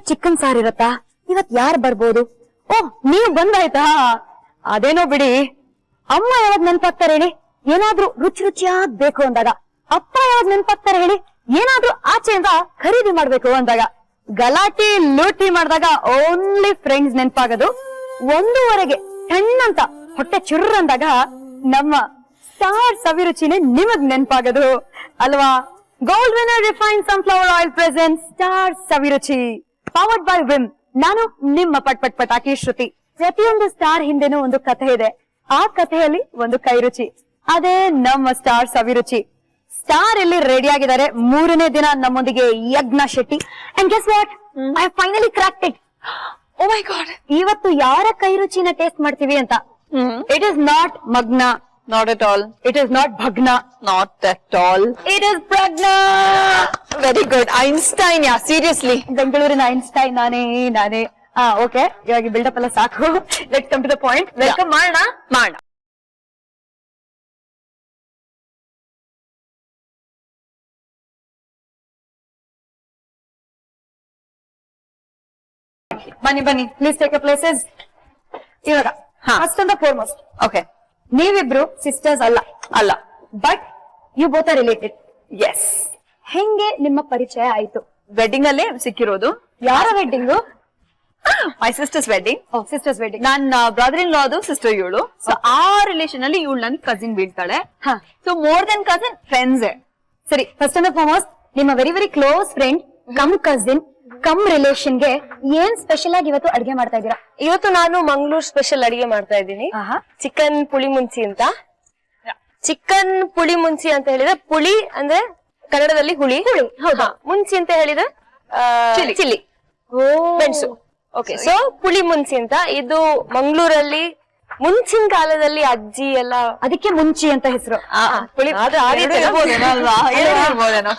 Chicken sir ಇರತ್ತಾ? ಇವತ್ ಯಾರು ಬರ್ಬೋದು? ಓಹ್, ನೀವ್ ಬಂದಾಯ್ತಾ? ಅದೇನೋ ಬಿಡಿ. ಅಮ್ಮ ಯಾವಾಗ ನೆನ್ಪಾಗ್ತಾರೆ ಹೇಳಿ? ಏನಾದ್ರೂ ರುಚಿ ರುಚಿಯಾಗ್ ಬೇಕು ಅಂದಾಗ. ಅಪ್ಪ ಯಾವಾಗ ನೆನ್ಪಾಗ್ತಾರೆ ಹೇಳಿ? ಏನಾದ್ರೂ ಆಚೆಯಿಂದ ಖರೀದಿ ಮಾಡ್ಬೇಕು ಅಂದಾಗ. ಗಲಾಟೆ ಲೂಟಿ ಮಾಡಿದಾಗ ಓನ್ಲಿ ಫ್ರೆಂಡ್ಸ್ ನೆನ್ಪಾಗೋದು. 1:30ಗೆ ಹೆಣ್ಣಂತ ಹೊಟ್ಟೆ ಚುರ್ರ ಅಂದಾಗ ನಮ್ಮ ಸ್ಟಾರ್ ಸವಿರುಚಿನೇ ನಿಮಗ್ ನೆನ್ಪಾಗೋದು ಅಲ್ವಾ? Gold winner refined sunflower oil present star Saviruchi, powered by Vim. ನಾನು ನಿಮ್ಮ ಪಟಾಕಿ ಶ್ರುತಿ. ಪ್ರತಿಯೊಂದು ಸ್ಟಾರ್ ಹಿಂದೆನೂ ಒಂದು ಕಥೆ ಇದೆ. ಆ ಕಥೆಯಲ್ಲಿ ಒಂದು ಕೈರುಚಿ, ಅದೇ ನಮ್ಮ ಸ್ಟಾರ್ ಸವಿರುಚಿ. ಸ್ಟಾರ್ ಇಲ್ಲಿ ರೆಡಿ ಆಗಿದ್ದಾರೆ. 3ನೇ ದಿನ ನಮ್ಮೊಂದಿಗೆ Yajna Shetty. And guess what, I finally cracked it. Oh my god, ಇವತ್ತು ಯಾರ ಕೈರುಚಿನ ಟೇಸ್ಟ್ ಮಾಡ್ತೀವಿ ಅಂತ. ಇಟ್ ಇಸ್ ನಾಟ್ ಮಗ್ನ, Not at all. it is not ಭಗ್ನ, Not at all. it is Prajna. Very good. Einstein, yeah, seriously. ಬೆಂಗಳೂರಿನ ಐನ್ಸ್ಟೈನ್ ನಾನೇ. Okay, ಇವಾಗ ಬಿಲ್ಡಪ್ ಎಲ್ಲ ಸಾಕು. Let's come to the point. Welcome ಮಾಡೋಣ. ಬನ್ನಿ, ಪ್ಲೀಸ್ ಟೇಕ್ ಯರ್ ಪ್ಲೇಸಸ್. ಇವಾಗ ಫಸ್ಟ್ ಅಂಡ್ ಫಾರ್ಮೋಸ್ಟ್, Okay. ನೀವಿಬ್ರು ಸಿಸ್ಟರ್ಸ್ ಅಲ್ಲ, but you both are related. Yes. ಹೆಂಗೆ ನಿಮ್ಮ ಪರಿಚಯ ಆಯ್ತು? Wedding ಅಲ್ಲೇ ಸಿಕ್ಕಿರೋದು. ಯಾರ wedding? My sister's wedding. Sisters wedding. ನನ್ನ ಬ್ರದರ್ ಇನ್ ಲಾದು ಸಿಸ್ಟರ್ ಇವಳು. ಸೊ ಆ ರಿಲೇಷನ್ ಅಲ್ಲಿ ಇವಳು ನನ್ ಕಸಿನ್ ಬೀಳ್ತಾಳೆ. So more than cousin, friends. ಸರಿ, ಫಸ್ಟ್ ಅಂಡ್ ಫಾರ್ಮೋಸ್ಟ್ ನಿಮ್ಮ very very close friend come cousin come ರಿಲೇಷನ್ಗೆ ಏನ್ ಸ್ಪೆಷಲ್ ಆಗಿ ಇವತ್ತು ಅಡಿಗೆ ಮಾಡ್ತಾ ಇದ್ದೀರಾ? ಇವತ್ತು ನಾನು ಮಂಗಳೂರು ಸ್ಪೆಷಲ್ ಅಡಿಗೆ ಮಾಡ್ತಾ ಇದ್ದೀನಿ. ಚಿಕನ್ ಪುಳಿ ಮುಂಚಿ ಅಂತ. ಚಿಕನ್ ಪುಳಿ ಮುಂಚಿ ಅಂತ ಹೇಳಿದ್ರೆ, ಪುಳಿ ಅಂದ್ರೆ ಕನ್ನಡದಲ್ಲಿ ಹುಳಿ, ಮುಂಚಿ ಅಂತ ಹೇಳಿದ್ರೆ ಚಿಲ್ಲಿ, ಮೆಣಸು. ಓಕೆ, ಸೊ ಪುಳಿ ಮುಂಚಿ ಅಂತ. ಇದು ಮಂಗಳೂರಲ್ಲಿ ಮುಂಚಿನ ಕಾಲದಲ್ಲಿ ಅಜ್ಜಿ ಎಲ್ಲ ಅದಕ್ಕೆ ಮುಂಚಿ ಅಂತ ಹೆಸರು.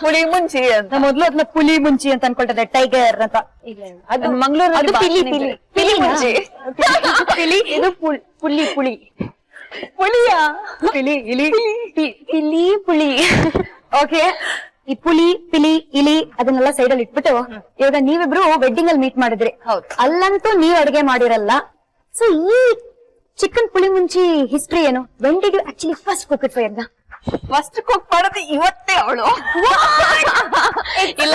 ಪುಳಿ ಮುಂಚಿ ಅಂತ. ಮೊದ್ಲು ಅದನ್ನ ಪುಲಿ ಮುಂಚಿ ಅಂತ ಅನ್ಕೊಳ್ತದೆ, ಟೈಗರ್ ಅಂತ. ಅದು ಮಂಗಳೂರು, ಅದು ಪಿಲಿ ಮುಂಚಿ. ಇದು ಪುಳಿ ಪುಲಿಯಾ? ಪುಳಿ. ಓಕೆ, ಈ ಪುಲಿ ಪಿಲಿ ಇಲಿ ಅದನ್ನೆಲ್ಲ ಸೈಡ್ ಅಲ್ಲಿ ಇಟ್ಬಿಟ್ಟು ಇವಾಗ ನೀವಿಬ್ರು ವೆಡ್ಡಿಂಗ್ ಅಲ್ಲಿ ಮೀಟ್ ಮಾಡಿದ್ರಿ. ಹೌದು. ಅಲ್ಲಂತೂ ನೀವ್ ಅಡಿಗೆ ಮಾಡಿರಲ್ಲ. ಸೊ ಈ ಚಿಕನ್ ಪುಳಿ ಮುಂಚಿ ಹಿಸ್ಟ್ರಿ ಏನು? When did you actually first cook it for Yagna? First cook ಮಾಡೋದು ಇವತ್ತೇ ಅವಳು. ಇಲ್ಲ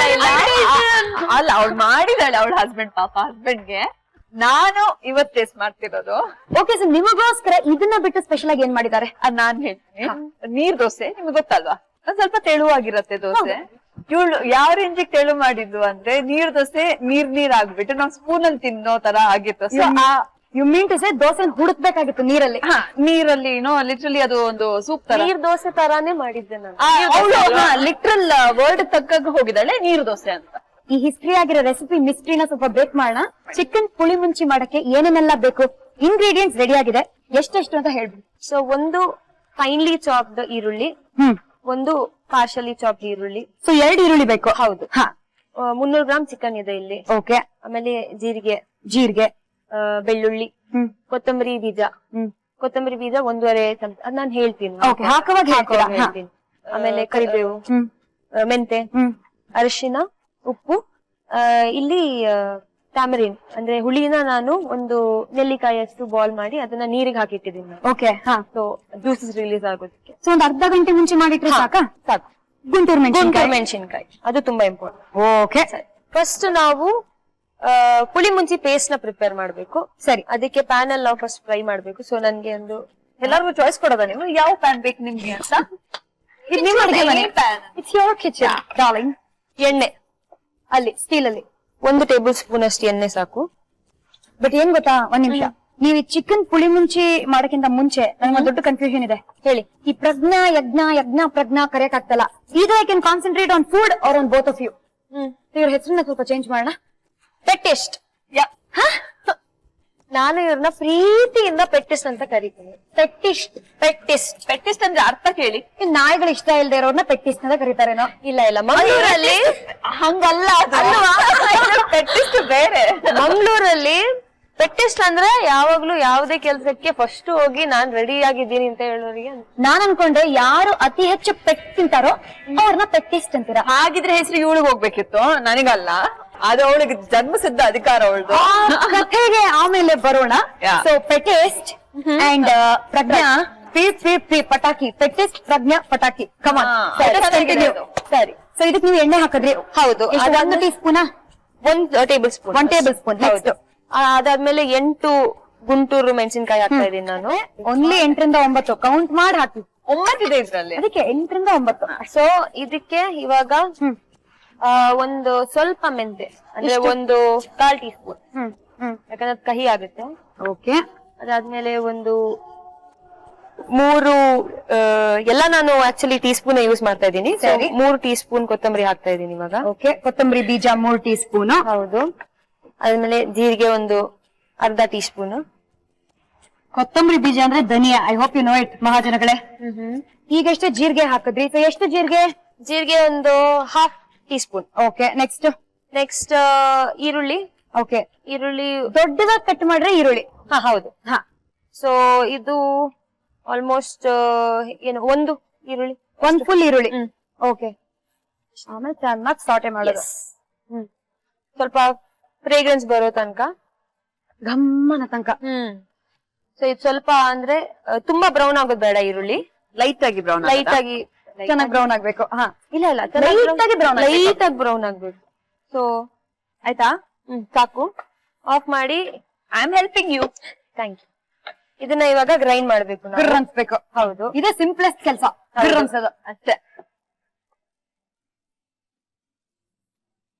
ಅಲ್ಲ, ಅವಳು ಮಾಡಿದಾಳೆ ಅವಳ ಹಸ್ಬೆಂಡ್ಗೆ. ನಾನು ಇವತ್ ಟೇಸ್ಟ್ ಮಾಡ್ತಿರೋದು. ಓಕೆ, ಸೊ ನಿಮಗೋಸ್ಕರ ಇದನ್ನ ಬಿಟ್ಟು ಸ್ಪೆಷಲ್ ಆಗಿ ಏನ್ ಮಾಡಿದ್ದಾರೆ ಅದ್ ನಾನ್ ಹೇಳ್ತೀನಿ. ನೀರ್ ದೋಸೆ ನಿಮ್ಗೆ ಗೊತ್ತಲ್ವಾ? ಒಂದ್ ಸ್ವಲ್ಪ ತೆಳುವಾಗಿರತ್ತೆ ದೋಸೆ. ಇವಳು ಯಾವ ರೇಂಜಿಗೆ ತೆಳು ಮಾಡಿದ್ದು ಅಂದ್ರೆ, ನೀರ್ ದೋಸೆ ನೀರ್ ಆಗ್ಬಿಟ್ಟು ನಾವ್ ಸ್ಪೂನ್ ಅಲ್ಲಿ ತಿನ್ನೋ ತರ ಆಗಿತ್ತು. So you mean to say dosa ಹುಡುಕ್ಬೇಕಾಗಿತ್ತು ನೀರಲ್ಲಿ? ನೀರಲ್ಲಿ ಲಿಟ್ರಲಿ ಅದು ಒಂದು ಸೂಪ್ ತರ. ನೀರ್ ದೋಸೆ ತರಾನೇ ಮಾಡಿದ್ದೆ ನಾನು. ಲಿಟ್ರಲ್ ವರ್ಡ್ ತಕ್ಕಾಗ ಹೋಗಿದ್ದಾಳೆ ನೀರ್ ದೋಸೆ ಅಂತ. ಈ ಹಿಸ್ಟ್ರಿ ಆಗಿರೋ ರೆಸಿಪಿ ಮಿಸ್ಟ್ರಿನ ಸ್ವಲ್ಪ ಬ್ರೇಕ್ ಮಾಡೋಣ. ಚಿಕನ್ ಪುಳಿ ಮುಂಚಿ ಮಾಡಕ್ಕೆ ಏನೇನೆಲ್ಲ ಬೇಕು? ಇಂಗ್ರೀಡಿಯೆಂಟ್ಸ್ ರೆಡಿ ಆಗಿದೆ, ಎಷ್ಟೆಷ್ಟು ಅಂತ ಹೇಳ್ಬಿಡಿ. ಸೊ ಒಂದು ಫೈನ್ಲಿ ಚಾಪ್ಡ್ ಈರುಳ್ಳಿ, ಒಂದು ಪಾರ್ಷಲಿ ಚಾಪ್ಡ್ ಈರುಳ್ಳಿ. ಸೊ 2 ಈರುಳ್ಳಿ ಬೇಕು? ಹೌದು. 300 ಗ್ರಾಮ್ ಚಿಕನ್ ಇದೆ ಇಲ್ಲಿ. ಓಕೆ. ಆಮೇಲೆ ಜೀರಿಗೆ, ಬೆಳ್ಳುಳ್ಳಿ, ಕೊತ್ತಂಬರಿ ಬೀಜ 1.5 ಚಮಚ. ಅದ್ ನಾನು ಹೇಳ್ತೀನಿ, ಹೇಳ್ತೀನಿ. ಆಮೇಲೆ ಕರಿಬೇವು, ಮೆಂತೆ, ಅರಿಶಿನ, ಉಪ್ಪು. ಇಲ್ಲಿ ಟ್ಯಾಮರಿನ್ ಅಂದ್ರೆ ಹುಳಿನ ನಾನು ಒಂದು ನೆಲ್ಲಿಕಾಯಿಯಷ್ಟು ಬಾಲ್ ಮಾಡಿ ಅದನ್ನ ನೀರಿಗೆ ಹಾಕಿಟ್ಟಿದ್ದೀನಿ. ಓಕೆ. ಸೊ ಜ್ಯೂಸಸ್ ರಿಲೀಸ್ ಆಗೋದಕ್ಕೆ. ಸೊ ಒಂದು ಅರ್ಧ ಗಂಟೆ ಮುಂಚೆ ಮಾಡಿಟ್ರೆ ಸಾಕು. ಗುಂಟೂರು ಮೆಣಸಿನಕಾಯಿ ಅದು ತುಂಬಾ ಇಂಪಾರ್ಟೆಂಟ್. ಓಕೆ, ಫಸ್ಟ್ ನಾವು ಪುಳಿ ಮುಂಚಿ ಪೇಸ್ಟ್ ನ ಪ್ರಿಪೇರ್ ಮಾಡ್ಬೇಕು. ಸರಿ, ಅದಕ್ಕೆ ಪ್ಯಾನ್ ಅಲ್ಲಿ ನಾವು ಫಸ್ಟ್ ಫ್ರೈ ಮಾಡ್ಬೇಕು. ಸೊ ನನ್ಗೆ ಒಂದು ಎಲ್ಲರಿಗೂ ಚಾಯ್ಸ್ ಕೊಡೋದ ನೀವು ಯಾವ ಪ್ಯಾನ್ ಬೇಕು ನಿಮ್ಗೆ ಅಂತ? ಇದು ನಿಮ್ಮ ಅಡಿಗೆ ಮನೆ, ಇಟ್ಸ್ ಯೋರ್ ಕಿಚನ್ ಡಾರ್ಲಿಂಗ್. ಎಣ್ಣೆ ಅಲ್ಲಿ ಸ್ಟೀಲ್ ಅಲ್ಲಿ 1 ಟೇಬಲ್ ಸ್ಪೂನ್ ಅಷ್ಟು ಎಣ್ಣೆ ಸಾಕು. ಬಟ್ ಏನ್ ಗೊತ್ತಾ, ಒಂದ್ ನಿಮಿಷ, ನೀವು ಚಿಕನ್ ಪುಳಿ ಮುಂಚಿ ಮಾಡಕ್ಕಿಂತ ಮುಂಚೆ ನನಗೆ ದೊಡ್ಡ ಕನ್ಫ್ಯೂಷನ್ ಇದೆ. ಹೇಳಿ. ಈ ಪ್ರಜ್ಞಾ ಯಜ್ಞ ಪ್ರಜ್ಞಾ ಕರೆಯಕ್ ಆಗ್ತಲ್ಲ. either I can concentrate on food or on both of you. ಇವ್ರ ಹೆಸರನ್ನ ಸ್ವಲ್ಪ ಚೇಂಜ್ ಮಾಡೋಣ. ಪೆಟ್ಟಿಸ್ಟ್. ನಾನು ಇವ್ರನ್ನ ಪ್ರೀತಿಯಿಂದ ಪೆಟ್ಟಿಸ್ಟ್ ಅಂತ ಕರಿತೀನಿ. ಪೆಟ್ಟಿಸ್ಟ್ ಅಂದ್ರೆ ಅರ್ಥ ಕೇಳಿ. ನಾಯಿಗಳು ಇಷ್ಟ ಇಲ್ದೇ ಇರೋರ್ನ ಪೆಟ್ಟಿಸ್ಟ್ ಅಂತ ಕರೀತಾರೇನೋ? ಇಲ್ಲ, ಮಂಗಳೂರಲ್ಲಿ ಹಂಗಲ್ಲ, ಪೆಟ್ಟಿಸ್ಟ್ ಬೇರೆ. ಮಂಗಳೂರಲ್ಲಿ ಪೆಟ್ಟಿಸ್ಟ್ ಅಂದ್ರೆ ಯಾವಾಗ್ಲೂ ಯಾವುದೇ ಕೆಲ್ಸಕ್ಕೆ ಫಸ್ಟ್ ಹೋಗಿ ನಾನ್ ರೆಡಿ ಆಗಿದ್ದೀನಿ ಅಂತ ಹೇಳೋರಿಗೆ. ನಾನ್ ಅನ್ಕೊಂಡೆ ಯಾರು ಅತಿ ಹೆಚ್ಚು ಪೆಟ್ ತಿಂತಾರೋ ಅವ್ರನ್ನ ಪೆಟ್ಟಿಸ್ಟ್ ಅಂತೀರಾ. ಹಾಗಿದ್ರೆ ಹೆಸರು ಇವಳಿಗೆ ಹೋಗ್ಬೇಕಿತ್ತು, ನನಗಲ್ಲ. ಅದು ಅವಳಿಗೆ ಜನ್ಮಸಿದ್ಧ ಅಧಿಕಾರ ಅವಳದು. ಕಥೆಗೆ ಆಮೇಲೆ ಬರೋಣ. Yeah. ಸೊ ಪೆಟೆಸ್ಟ್ ಅಂಡ್ ಪ್ರಜ್ಞಾ ಪಿ ಪಟಾಕಿ. ಪೆಟೆಸ್ಟ್ ಪ್ರಜ್ಞಾ ಪಟಾಕಿ. ಕಮಾನ್. ಚೆನ್ನಾಗಿದೆ ಅದು. ಸರಿ. ಸೊ ಇದಕ್ಕೆ ನೀವು ಎಣ್ಣೆ ಹಾಕಿದ್ರಿ? ಹೌದು. ಒಂದು tea spoon? 1 table spoon. 1 table spoon. ಹೌದು. ಅದಾದ್ಮೇಲೆ 8 ಗುಂಟೂರು ಮೆಣಸಿನಕಾಯಿ ಹಾಕ್ತಾ ಇದೀನಿ ನಾನು. ಓನ್ಲಿ 8 ರಿಂದ 9 ಕೌಂಟ್ ಮಾಡಿ ಹಾಕಿ. 9 ಇದೆ ಇದ್ರಲ್ಲಿ. ಅದಕ್ಕೆ 8 ರಿಂದ 9. ಸೊ ಇದಕ್ಕೆ ಇವಾಗ ಒಂದು ಸ್ವಲ್ಪ ಮೆಂತೆ ಅಂದ್ರೆ ಒಂದು 1/4 ಟೀ ಸ್ಪೂನ್, ಯಾಕಂದ್ರೆ ಅದು ಕಹಿ ಆಗುತ್ತೆ. ಓಕೆ. ಅದಾದ್ಮೇಲೆ ಒಂದು 3 ಎಲ್ಲ ನಾನು ಆಕ್ಚುಲಿ ಟೀ ಸ್ಪೂನ್ ಯೂಸ್ ಮಾಡ್ತಾ ಇದ್ದೀನಿ. 3 ಟೀ ಸ್ಪೂನ್ ಕೊತ್ತಂಬರಿ ಹಾಕ್ತಾ ಇದ್ದೀನಿ ಇವಾಗ. ಓಕೆ. ಕೊತ್ತಂಬರಿ ಬೀಜ 3 ಟೀ ಸ್ಪೂನ್. ಹೌದು. ಅದಾದ್ಮೇಲೆ ಜೀರಿಗೆ ಒಂದು ಅರ್ಧ ಟೀ ಸ್ಪೂನ್. ಕೊತ್ತಂಬರಿ ಬೀಜ ಅಂದ್ರೆ ಧನಿಯಾ. I hope you know it ಮಹಾಜನಗಳೇ. ಈಗ ಎಷ್ಟು ಜೀರಿಗೆ ಹಾಕಿದ್ರಿ? ಸೊ ಎಷ್ಟು ಜೀರಿಗೆ? ಜೀರಿಗೆ ಒಂದು 1/2 ಟೀ ಸ್ಪೂನ್. ಓಕೆ. ನೆಕ್ಸ್ಟ್ ಈರುಳ್ಳಿ. ಓಕೆ. ಈರುಳ್ಳಿ ದೊಡ್ಡದಾಗಿ ಕಟ್ ಮಾಡ್ರೆ ಈರುಳ್ಳಿ. ಹೌದು. ಸೊ ಇದು ಆಲ್ಮೋಸ್ಟ್ ಏನು ಒಂದು ಈರುಳ್ಳಿ, ಒಂದ್ ಫುಲ್ ಈರುಳ್ಳಿ. ಓಕೆ. ಆಮೇಲೆ ಚೆನ್ನಾಗಿ ಸಾಟೆ ಮಾಡೋದು. ಸ್ವಲ್ಪ ಫ್ರೇಗ್ರೆನ್ಸ್ ಬರೋ ತನಕ, ಗಮ್ಮನ ತನಕ. ಸೊ ಇದು ಸ್ವಲ್ಪ ಅಂದ್ರೆ ತುಂಬಾ ಬ್ರೌನ್ ಆಗೋದ್ ಬೇಡ ಈರುಳ್ಳಿ. ಲೈಟ್ ಆಗಿ ಬ್ರೌನ್. ಲೈಟ್ ಆಗಿ ಚೆನ್ನಾಗಿ ಬ್ರೌನ್ ಆಗ್ಬೇಕು. ಇಲ್ಲ ಲೈಟ್ ಆಗಿ ಬ್ರೌನ್. ಲೈಟ್ ಆಗಿ ಬ್ರೌನ್ ಆಗ್ಬೇಕು. ಸೊ ಆಯ್ತಾ? ಸಾಕು. ಆಫ್ ಮಾಡಿ. I am helping you. Thank you. ಇದನ್ನ ಇವಾಗ ಗ್ರೈಂಡ್ ಮಾಡ್ಬೇಕು ನಾವು. ಗಿರ್ ಅನ್ಸ್ಬೇಕು. ಹೌದು. ಇದೇ ಸಿಂಪ್ಲೆಸ್ಟ್ ಕೆಲಸ, ಗಿರ್ ಅನ್ಸೋದು ಅಷ್ಟೇ.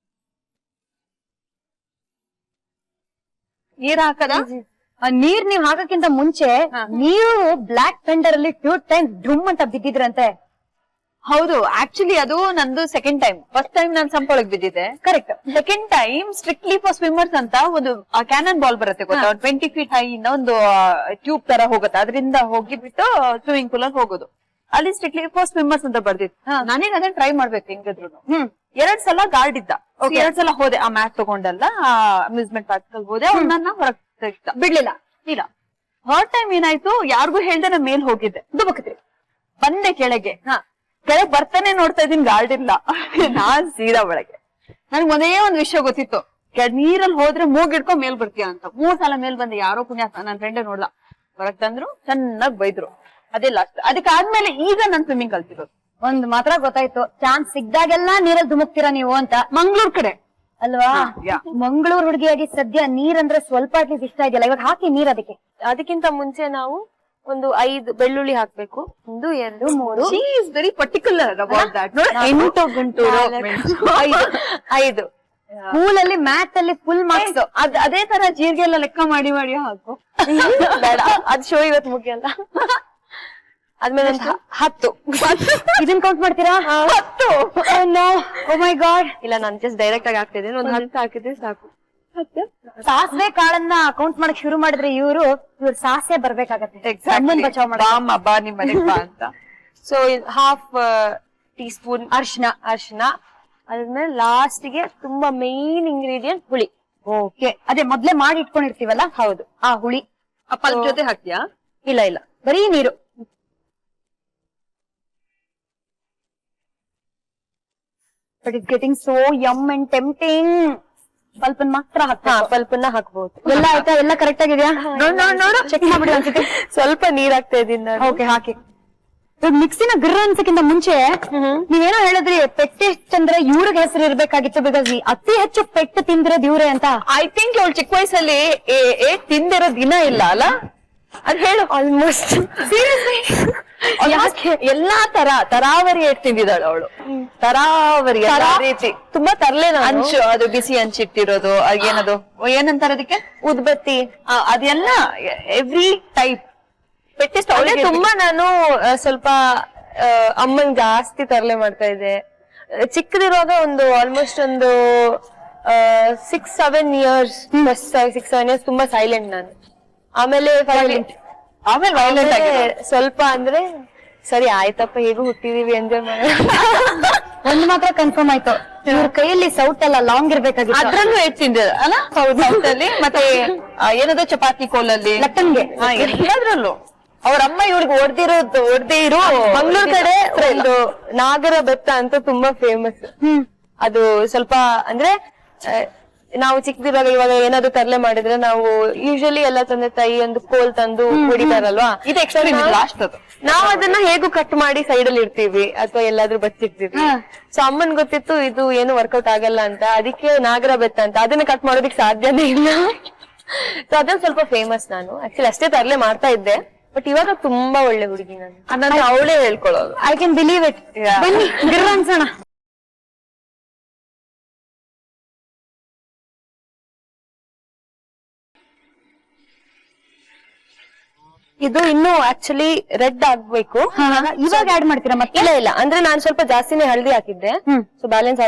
ನೀರ್ ಹಾಕದ? ನೀರ್ ನೀವ್ ಹಾಕಕ್ಕಿಂತ ಮುಂಚೆ ನೀವು ಬ್ಲಾಕ್ ಥಂಡರ್ ಅಲ್ಲಿ 2 ಟೈಮ್ಸ್ ಢುಮ್ ಅಂತ ಬಿದ್ದಿದ್ರಂತೆ. ಹೌದು, ಆಕ್ಚುಲಿ ಅದು ನಂದು ಸೆಕೆಂಡ್ ಟೈಮ್. ಫಸ್ಟ್ ಟೈಮ್ ನಾನು ಸಂಪೊಳಗ್ ಬಿದ್ದಿದ್ದೆ. Correct. Second time strictly for swimmers ಅಂತ ಒಂದು ಕ್ಯಾನನ್ ಬಾಲ್ ಬರುತ್ತೆ ಗೊತ್ತಾ, 20 ಫೀಟ್ ಹೈ ಇಂದ ಒಂದು ಟ್ಯೂಬ್ ತರ ಹೋಗುತ್ತೆ, ಅದರಿಂದ ಹೋಗಿಬಿಟ್ಟು ಸ್ವಿಮ್ಮಿಂಗ್ ಪೂಲ್ ಅಲ್ಲಿ ಹೋಗೋದು. ಅಲ್ಲಿ ಸ್ಟ್ರಿಕ್ಟ್ಲಿ ಫಾರ್ ಸ್ವಿಮ್ಮರ್ಸ್ ಅಂತ ಬರ್ದಿತ್ತು. ನಾನೀಗ ಅದನ್ನ ಟ್ರೈ ಮಾಡ್ಬೇಕು ಹೆಂಗಿದ್ರು. 2 ಸಲ ಗಾರ್ಡ್ ಇದ್ದ. 2 ಸಲ ಹೋದೆ ಆ ಮ್ಯಾಟ್ ತಗೊಂಡಲ್ಲ, ಅಮ್ಯೂಸ್ಮೆಂಟ್ ಪಾರ್ಕ್ ಹೋದೆ. ಅವ್ರು ನನ್ನ ಹೊರಗ್ ತೆಗ್ದ, ಬಿಡ್ಲಿಲ್ಲ. ಇಲ್ಲ, ಥರ್ಡ್ ಟೈಮ್ ಏನಾಯ್ತು, ಯಾರಿಗೂ ಹೇಳ್ದೆ ನಾ ಮೇಲ್ ಹೋಗಿದ್ದೆ. ದುಬಕ್ತ್ರಿ ಬಂದೆ ಕೆಳಗೆ. ಕೆಳಗ್ ಬರ್ತಾನೆ ನೋಡ್ತಾ ಇದೀನಿ ಗಾರ್ಡ್ ಇಲ್ಲ. ನಾನ್ ಸೀದಾ ಒಳಗೆ. ನನ್ಗೆ ಒಂದೇ ಒಂದ್ ವಿಷಯ ಗೊತ್ತಿತ್ತು, ನೀರಲ್ಲಿ ಹೋದ್ರೆ ಮೂಗಿಡ್ಕೊಂಡ್ ಮೇಲ್ ಬರ್ತೀಯ ಅಂತ. 3 ಸಲ ಮೇಲ್ ಬಂದೆ. ಯಾರೋ ಪುಣ್ಯ ನನ್ನ ಫ್ರೆಂಡೇ ನೋಡ್ದ, ಹೊರಗ್ ತಂದ್ರು, ಚೆನ್ನಾಗ್ ಬೈದ್ರು. ಅದೇ ಲಾಸ್ಟ್. ಅದಕ್ಕಾದ್ಮೇಲೆ ಈಗ ನಾನ್ ಸ್ವಿಮ್ಮಿಂಗ್ ಕಲ್ತಿರೋದು. ಒಂದ್ ಮಾತ್ರ ಗೊತ್ತಾಯ್ತು, ಚಾನ್ಸ್ ಸಿಗ್ದಾಗೆಲ್ಲ ನೀರಲ್ಲಿ ಧುಮುಕ್ತೀರಾ ನೀವು ಅಂತ. ಮಂಗ್ಳೂರ್ ಕಡೆ ಅಲ್ವಾ? ಮಂಗಳೂರು ಹುಡುಗಿಯಾಗಿ ಸದ್ಯ ನೀರಂದ್ರೆ ಸ್ವಲ್ಪ ಅಟ್ಲೀಸ್ಟ್ ಇಷ್ಟ ಇದೆಯಲ್ಲ, ಇವಾಗ ಹಾಕಿ ನೀರ್ ಅದಕ್ಕೆ. ಅದಕ್ಕಿಂತ ಮುಂಚೆ ನಾವು ಒಂದು 5 ಬೆಳ್ಳುಳ್ಳಿ ಹಾಕ್ಬೇಕು. 1 2 3. She is very particular about that. 8 Guntur 5. School ಅಲ್ಲಿ ಮ್ಯಾಥ್ ಅಲ್ಲಿ ಫುಲ್ ಮಾರ್ಕ್ಸ್. ಅದೇ ತರ ಜೀರಿಗೆ ಎಲ್ಲ ಲೆಕ್ಕ ಮಾಡಿ ಮಾಡಿ ಹಾಕು. ಬೇಡ, ಅದ್ ಶೋ ಇವತ್ತು ಮುಖ್ಯ ಅಲ್ಲ. ಆದ್ಮೇಲೆ 10. ಇದನ್ ಕೌಂಟ್ ಮಾಡ್ತೀರಾ? 10. ಓ ಮೈ ಗಾಡ್. ಇಲ್ಲ, ನಾನು ಜಸ್ಟ್ ಡೈರೆಕ್ಟ್ ಆಗಿ ಹಾಕ್ತಿದ್ದೀನಿ. ಒಂದು 10 ಹಾಕಿದ್ರೆ ಸಾಕು. ಸಾಸಿವೆ ಕಾಳನ್ನ ಕೌಂಟ್ ಮಾಡಕ್ ಶುರು ಮಾಡಿದ್ರೆ ಇವ್ರು ಸಾಸೆ ಬರ್ಬೇಕಾಗತ್ತೆ. ಬಚಾವ್ ಮಾಡ ಬಾ ನಿಮ್ ಮನೆಗ್ ಬಾ ಅಂತ. ಸೊ 1/2 ಟೀ ಸ್ಪೂನ್ ಅರ್ಶಿನ. ಅದಾದ್ಮೇಲೆ ಲಾಸ್ಟ್ ಗೆ ತುಂಬಾ ಮೇನ್ ಇಂಗ್ರೀಡಿಯಂಟ್ ಹುಳಿ. ಓಕೆ. ಅದೇ ಮೊದ್ಲೇ ಮಾಡಿ ಇಟ್ಕೊಂಡಿರ್ತೀವಲ್ಲ. ಹೌದು, ಆ ಹುಳಿ. ಪಲ್ಪ್ ಜೊತೆ ಹಾಕ್ತೀಯಾ? ಇಲ್ಲ, ಬರೀ ನೀರು. But it's getting so yum and tempting. ಪಲ್ಪನ್ ಮಾತ್ರ ಪಲ್ಪನ್ನ ಹಾಕ್ಬಹುದು. ಎಲ್ಲ ಆಯ್ತಾ? ಎಲ್ಲ ಕರೆಕ್ಟ್ ಆಗಿದ್ಯಾ? ನೋಡು, ಚೆಕ್ ಮಾಡ್ಬಿಡಿ ಅನ್ಸುತ್ತೆ. ಸ್ವಲ್ಪ ನೀರ್ ಹಾಕ್ತಾ ಇದೀನಿ. ಓಕೆ, ಹಾಕಿ. ಮಿಕ್ಸಿನ ಗಿರ್ರ ಅನ್ಸಕ್ಕಿಂತ ಮುಂಚೆ ನೀವೇನೋ ಹೇಳಿದ್ರಿ, ಪೆಟ್ಟೆಸ್ಟ್ ಅಂದ್ರೆ ಇವ್ರಿಗೆ ಹೆಸರು ಇರ್ಬೇಕಾಗಿತ್ತು, ಬಿಕಾಸ್ ಅತಿ ಹೆಚ್ಚು ಪೆಟ್ಟು ತಿಂದಿರೋದು ಇವ್ರೆ ಅಂತ. ಐ ಥಿಂಕ್ ಅವಳು ಚಿಕ್ಕ ವಯಸ್ಸಲ್ಲಿ ತಿಂದಿರೋ ದಿನ ಇಲ್ಲ ಅಲ್ಲ, ಅದ್ ಹೇಳು. ಆಲ್ಮೋಸ್ಟ್ ಎಲ್ಲಾ ತರಾವರಿ ಏಟ್ ತಿಂದಿದ್ದಾಳು ಅವಳು. ತರಾವರಿ ಎಲ್ಲಾ ರೀತಿ. ತುಂಬಾ ತರ್ಲೆ ಹಂಚು, ಅದು ಬಿಸಿ ಹಂಚಿಟ್ಟಿರೋದು, ಏನಂತಾರೆ ಅದಕ್ಕೆ, ಉದ್ಬತ್ತಿ, ಅದೆಲ್ಲ ಎವ್ರಿ ಟೈಪ್ ಪೆಟ್ಟೆಸ್ಟ್ ಅವಳೆ. ತುಂಬಾ ನಾನು ಸ್ವಲ್ಪ ಅಮ್ಮನ್ ಜಾಸ್ತಿ ತರ್ಲೆ ಮಾಡ್ತಾ ಇದ್ದೆ. ಚಿಕ್ಕದಿರುವಾಗ ಒಂದು ಆಲ್ಮೋಸ್ಟ್ ಒಂದು 6-7 ಇಯರ್ಸ್ ತುಂಬಾ ಸೈಲೆಂಟ್ ನಾನು. ಆಮೇಲೆ ವೈಲೆಂಟ್ ಆಗಿ ಸ್ವಲ್ಪ ಅಂದ್ರೆ ಸರಿ ಆಯ್ತಪ್ಪ, ಹೇಗೂ ಹುಟ್ಟಿದೀವಿ, ಎಂಜಾಯ್ ಮಾಡೋಣ. ಒಂದ್ ಮಾತ್ರ ಕನ್ಫರ್ಮ್ ಆಯ್ತು, ಇವ್ರ ಕೈಯಲ್ಲಿ ಸೌಟ್ ಎಲ್ಲ ಲಾಂಗ್ ಇರ್ಬೇಕಾಗಿತ್ತು. ಅದ್ರಲ್ಲೂ ಏಟ್ ತಿಂದಿದೆ ಅಲ್ಲ? ಹೌದು, ಸೌಟಲ್ಲಿ. ಮತ್ತೆ ಏನದು ಚಪಾತಿ ಕೋಲಲ್ಲಿ, ಲಟ್ಟನ್ಗೆ, ಎಲ್ಲದ್ರಲ್ಲೂ ಅವ್ರ ಅಮ್ಮ ಇವ್ರಿಗೆ ಹೊಡ್ದೇ ಇರೋ. ಮಂಗ್ಳೂರ್ ಕಡೆ ಒಂದು ನಾಗರ ಬೆತ್ತ ಅಂತ ತುಂಬಾ ಫೇಮಸ್. ಅದು ಸ್ವಲ್ಪ ಅಂದ್ರೆ ನಾವು ಚಿಕ್ಕದಿರುವಾಗ ಇವಾಗ ಏನಾದ್ರು ತರಲೆ ಮಾಡಿದ್ರೆ ನಾವು ಯೂಶಲಿ ಎಲ್ಲ ತಂದೆ ತಾಯಿ ಒಂದು ಕೋಲ್ ತಂದು ಹೊಡಿತಾರಲ್ವಾ, ಇದು ಎಕ್ಸ್ಟ್ರೀಮ್ ಲಾಸ್ಟ್ ಅದು. ನಾವ್ ಅದನ್ನ ಹೇಗೂ ಕಟ್ ಮಾಡಿ ಸೈಡ್ ಅಲ್ಲಿ ಇಡ್ತೀವಿ ಅಥವಾ ಎಲ್ಲಾದ್ರೂ ಬಚ್ಚಿಡ್ತೀವಿ. ಸೊ ಅಮ್ಮನ್ ಗೊತ್ತಿತ್ತು ಇದು ಏನು ವರ್ಕೌಟ್ ಆಗಲ್ಲ ಅಂತ, ಅದಕ್ಕೆ ನಾಗರ ಬೆತ್ತ ಅಂತ ಅದನ್ನ ಕಟ್ ಮಾಡೋದಿಕ್ ಸಾಧ್ಯನೇ ಇಲ್ಲ. ಸೊ ಅದನ್ನ ಸ್ವಲ್ಪ ಫೇಮಸ್ ನಾನು ಆಕ್ಚುಲಿ ಅಷ್ಟೇ ತರಲೆ ಮಾಡ್ತಾ ಇದ್ದೆ, ಬಟ್ ಇವಾಗ ತುಂಬಾ ಒಳ್ಳೆ ಹುಡುಗಿ ನಾನು. ಅದನ್ನ ಅವಳೇ ಹೇಳ್ಕೊಳ್ಳೋದು. I can believe it. ಬನ್ನಿ ಗಿರ್ರ ಅನ್ಸೋಣ. ಇದು ಇನ್ನು ಆಕ್ಚುಲಿ ರೆಡ್ ಆಗ್ಬೇಕು. ಇವಾಗ ಆಡ್ ಮಾಡ್ತೀರಾ ಮತ್ತೆ? ಇಲ್ಲ ಅಂದ್ರೆ ನಾನು ಸ್ವಲ್ಪ ಜಾಸ್ತಿನೇ ಹಳದಿ ಹಾಕಿದ್ದೆ, ಸೊ ಬ್ಯಾಲೆನ್ಸ್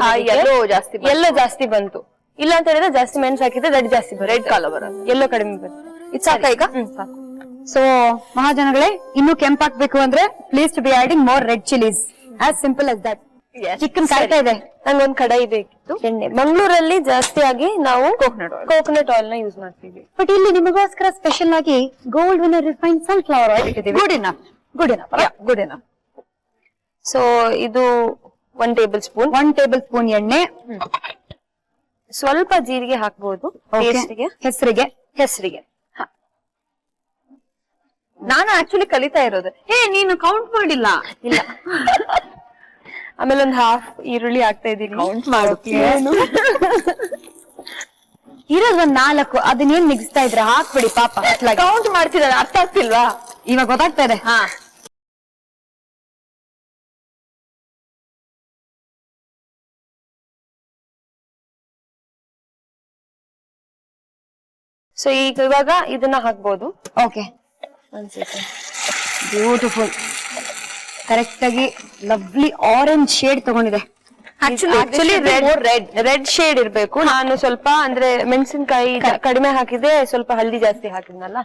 ಎಲ್ಲೋ ಜಾಸ್ತಿ ಬಂತು. ಇಲ್ಲ ಅಂತ ಹೇಳಿದ್ರೆ ಜಾಸ್ತಿ ಮೆಣಸು ಹಾಕಿದ್ರೆ ರೆಡ್ ಜಾಸ್ತಿ ಬರುತ್ತೆ, ರೆಡ್ ಕಲರ್ ಬರುತ್ತೆ, ಎಲ್ಲೋ ಕಡಿಮೆ ಬರುತ್ತೆ. ಇದು ಸಾಕಾ ಈಗ? ಸಾಕು. ಸೊ ಮಹಾಜನಗಳೇ, ಇನ್ನು ಕೆಂಪಾಕ್ಬೇಕು ಅಂದ್ರೆ please to be adding more red chillies, as simple as that. Chicken ಕಾಯ್ತಾ ಇದೆ. ನಂಗೊಂದ್ ಕಡಾಯಿ ಬೇಕಿತ್ತು ಎಣ್ಣೆ. ಮಂಗಳೂರಲ್ಲಿ ಜಾಸ್ತಿಯಾಗಿ ನಾವು ಕೋಕೋನಟ್ ಆಯಿಲ್ ನ ಯೂಸ್ ಮಾಡ್ತೀವಿ. ಬಟ್ ಇಲ್ಲಿ ನಿಮಗೋಸ್ಕರ ಸ್ಪೆಷಲ್ ಆಗಿ gold winner refined sunflower oil ಇಟ್ಟಿದ್ದೀವಿ. Good enough, good enough, good enough. So ಇದು 1 ಟೇಬಲ್ ಸ್ಪೂನ್. 1 ಟೇಬಲ್ ಸ್ಪೂನ್ ಎಣ್ಣೆ. ಸ್ವಲ್ಪ ಜೀರಿಗೆ ಹಾಕ್ಬಹುದು ಹೆಸರಿಗೆ. ನಾನು ಆಕ್ಚುಲಿ ಕಲಿತಾ ಇರೋದು. ನೀನು ಕೌಂಟ್ ಮಾಡಿಲ್ಲ? ಇಲ್ಲ. ಆಮೇಲೆ ಒಂದು ಹಾಫ್ ಈರುಳ್ಳಿ ಹಾಕ್ತಾ ಇದ್ದೀನಿ. ಕೌಂಟ್ ಮಾಡು. ಇರೋದ್ 4, ಅದನ್ನೇನ್ ಮಿಗಿಸ್ತಾ ಇದ್ರ? ಹಾಕ್ಬಿಡಿ ಪಾಪ. ಕೌಂಟ್ ಮಾಡ್ತಿದ್ದಾರೆ, ಅರ್ಥ ಆಗ್ತಿಲ್ವಾ? ಇವಾಗ ಗೊತ್ತಾಗ್ತಾ ಇದೆ. ಹಾ, ಸೊ ಇವಾಗ ಇದನ್ನ ಹಾಕ್ಬೋದು. Okay, beautiful. ಕರೆಕ್ಟ್ ಆಗಿ ಲವ್ಲಿ ಆರೆಂಜ್ ಶೇಡ್ ತಗೊಂಡಿದೆ. ಆಕ್ಚುಲಿ ರೆಡ್ ಶೇಡ್ ಇರ್ಬೇಕು. ನಾನು ಸ್ವಲ್ಪ ಅಂದ್ರೆ ಮೆಣಸಿನಕಾಯಿ ಕಡಿಮೆ ಹಾಕಿದೆ, ಸ್ವಲ್ಪ ಹಳದಿ ಜಾಸ್ತಿ ಹಾಕಿದ್ನಲ್ಲ.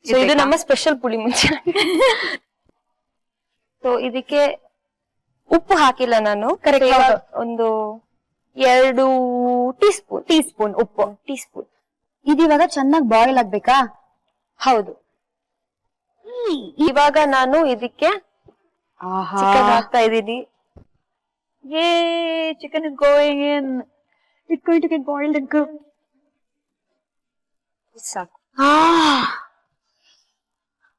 ಸೊ ಇದು ನಮ್ಮ ಸ್ಪೆಷಲ್ ಪುಳಿ ಮುಂಚೆ. ಸೊ ಇದಕ್ಕೆ ಉಪ್ಪು ಹಾಕಿಲ್ಲ ನಾನು. ಕರೆಕ್ಟ್ ಒಂದು 2 ಟೀಸ್ಪೂನ್ ಉಪ್ಪು. ಟೀಸ್ಪೂನ್. ಇದಿವಾಗ ಚೆನ್ನಾಗಿ ಬಾಯ್ಲ್ ಆಗ್ಬೇಕಾ? ಹೌದು. ಇವಾಗ ನಾನು ಇದಕ್ಕೆ ಚಿಕನ್ ಹಾಕ್ತಾ ಇದ್ದೀನಿ. Chicken is going in. It's going to get boiled and cook. ಸಾಕು.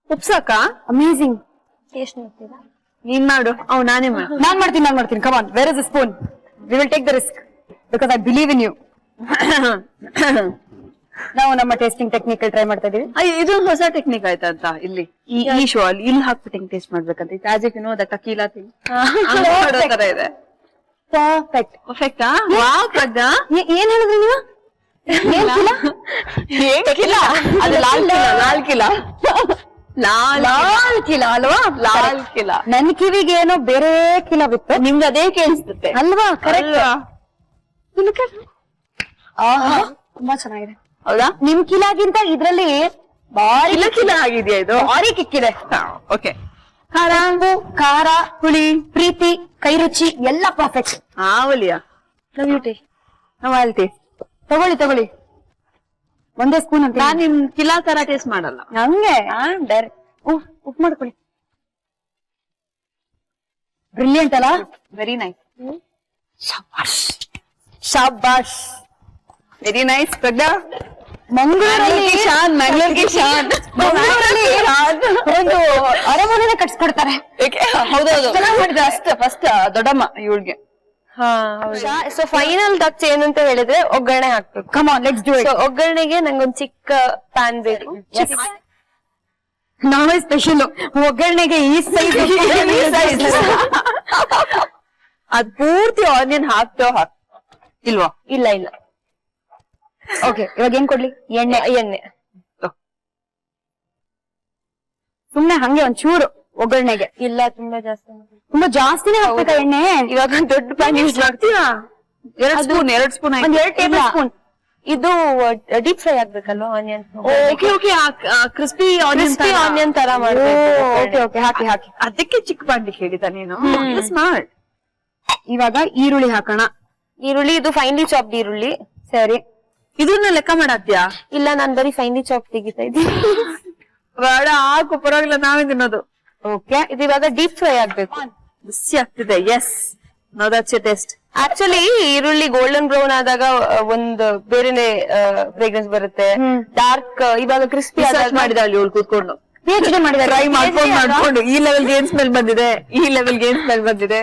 ಉಪ್ಪು ಸಾಕಾ? ಅಮೇಜಿಂಗ್. ಟೇಸ್ಟ್ ಮಾಡ್ತೀರಾ? ನೀನ್ ಮಾಡು. ನಾನೇ ಮಾಡ್ತೀನಿ. Come on, where is the spoon? We will take the risk because I believe in you. ನಾವು ನಮ್ಮ ಟೇಸ್ಟಿಂಗ್ ಟೆಕ್ನಿಕ್ ಟ್ರೈ ಮಾಡ್ತಾ ಇದೀವಿ. ಇದು ಹೊಸ ಟೆಕ್ನಿಕ್ ಆಯ್ತಾ ಅಂತ ಇಲ್ಲಿ ಈ ಶೋ ಅಲ್ಲಿ ಇಲ್ಲಿ ಹಾಕ್ಬಿಟ್ಟು ಟೇಸ್ಟ್ ಮಾಡ್ಬೇಕಂತ. It's as if you know that tequila thing ಮಾಡೋ ತರ ಇದೆ. ಪರ್ಫೆಕ್ಟ್. ವಾವ್ ಪ್ರಜ್ಞಾ, ಏನ್ ಹೇಳಿದ್ರಿ ನೀವು? ಅದು ಲಾಲ್ ಕಿಲಾ ಅಲ್ವಾ? ಲಾಲ್ ಕಿಲಾ. ನನ್ ಕಿವಿಗೆ ಏನೋ ಬೇರೆ ಕಿಲಾ ಬಿತ್ತು, ನಿಮ್ಗೆ ಅದೇ ಕೇಳಿಸುತ್ತೆ ಅಲ್ವಾ? ಕರೆಕ್ಟ್. ತುಂಬಾ ಚೆನ್ನಾಗಿದೆ. ಹೌದಾ? ನಿಮ್ ಕಿಲಾಗಿಂತ ಇದ್ರಲ್ಲಿ ಭಾರಿ ಕಿಲಾ ಆಗಿದೆಯಾ ಇದು? ಭಾರಿ ಕಿಕ್ಕಿದೆ. ಓಕೆ. ಖಾರ, ಹುಳಿ, ಪ್ರೀತಿ, ಕೈ ರುಚಿ ಎಲ್ಲ ಪರ್ಫೆಕ್ಟ್. ಒಲಿಯಾ ನಾವು ಅಲ್ತಿ ತಗೊಳ್ಳಿ. ಒಂದೇ ಸ್ಪೂನ್ ಅಂತ. ನಾನ್ ನಿಮ್ ಕಿಲಾ ತರ ಟೇಸ್ಟ್ ಮಾಡಲ್ಲ. ಹಂಗೆ ಡೈರೆಕ್ಟ್ ಉಪ್ಪು ಮಾಡ್ಕೊಳ್ಳಿ. ಬ್ರಿಲಿಯಂಟ್ ಅಲ್ಲ? Very nice. ಶಾಬಾಷ್. Very nice Pragna. ಮಂಗಳೂರಲ್ಲಿ ಒಂದು ಅರಮನೆ ಕಟ್ಸ್ಕೊಡ್ತಾರೆ. ಹೌದೌದು, ಚೆನ್ನಾಗಿ ಮಾಡಿದ್ರೆ ಅಷ್ಟ ಫಸ್ಟ್ ದೊಡ್ಡಮ್ಮ ಇವಳಿಗೆ. ಸೊ ಫೈನಲ್ ಟಚ್ ಏನಂತ ಹೇಳಿದ್ರೆ ಒಗ್ಗರಣೆ ಹಾಕ್ಬೇಕು. Come on, let's do it. ಒಗ್ಗರಣೆಗೆ ನಂಗೊಂದ್ ಚಿಕ್ಕ ಪ್ಯಾನ್ ಬೇಕು. ನಾವೇ ಸ್ಪೆಷಲ್ ಒಗ್ಗರಣೆಗೆ ಈ ಸೈಜ್ ಅದ್ ಪೂರ್ತಿ ಆನಿಯನ್ ಹಾಕ್ತೇವ ಇಲ್ವಾ? ಇಲ್ಲ. ಓಕೆ, ಇವಾಗ ಏನ್ ಕೊಡ್ಲಿ? ಎಣ್ಣೆ ಸುಮ್ನೆ ಹಂಗೆ ಒಂಚೂರು ಒಗ್ಗರಣೆಗೆ? ಇಲ್ಲ, ತುಂಬಾ ಜಾಸ್ತಿನೇ ಹಾಕ್ಬೇಕಾ ಎಣ್ಣೆ? ಇವಾಗ ದೊಡ್ಡ ಪ್ಯಾನ್ ಯೂಸ್ ಮಾಡ್ತೀರಾ? 2 ಸ್ಪೂನ್. 2 tablespoon. ಇದು ಡೀಪ್ ಫ್ರೈ ಆಗ್ಬೇಕಲ್ವಾ ಆನಿಯನ್? ಓಕೆ. ಕ್ರಿಸ್ಪಿ ಆನಿಯನ್ ತರ ಮಾಡ್ಬೇಕು. ಓಕೆ, ಹಾಕಿ. ಅದಕ್ಕೆ ಚಿಕ್ಕ ಬಾಂಡ್ಲಿಕ್ಕೆ ಹೇಳಿದ ನೀನು. ಸ್ಮಾರ್ಟ್. ಇವಾಗ ಈರುಳ್ಳಿ ಹಾಕೋಣ. ಇದು ಫೈನ್ಲಿ ಚಾಪ್ಡ್ ಈರುಳ್ಳಿ. ಸರಿ, ಇದನ್ನ ಲೆಕ್ಕ ಮಾಡಾತ್ಯಾ? ಇಲ್ಲ, ನಾನ್ ಬರೀ ಫೈನ್ಲಿ ಚಾಪ್ ತೆಗಿತಾ ಇದ್ದೀನಿ. ಬೇಡ, ಹಾಕು, ಪರವಾಗಿಲ್ಲ, ನಾವೇ ತಿನ್ನೋದು. ಓಕೆ, ಇದು ಇವಾಗ ಡೀಪ್ ಫ್ರೈ ಆಗ್ಬೇಕು. ಬಿಸಿ ಆಗ್ತಿದೆ. Yes, no that's your taste. Actually ಈರುಳ್ಳಿ ಗೋಲ್ಡನ್ ಬ್ರೌನ್ ಆದಾಗ ಒಂದು ಬೇರೆನೆ ಫ್ರೇಗ್ರೆನ್ಸ್ ಬರುತ್ತೆ. ಡಾರ್ಕ್ ಇವಾಗ ಕ್ರಿಸ್ಪಿ ಮಾಡಿದ ಅಲ್ಲಿ ಇವಳು ಕೂತ್ಕೊಂಡು PhD ಮಾಡಿದ್ದಾರೆ. ಟ್ರೈ ಮಾಡ್ಕೊಂಡು ಈ ಲೆವೆಲ್ಗೆ ಏನ್ ಸ್ಮೆಲ್ ಬಂದಿದೆ, ಈ ಲೆವೆಲ್ಗೆ ಏನ್ ಸ್ಮೆಲ್ ಬಂದಿದೆ.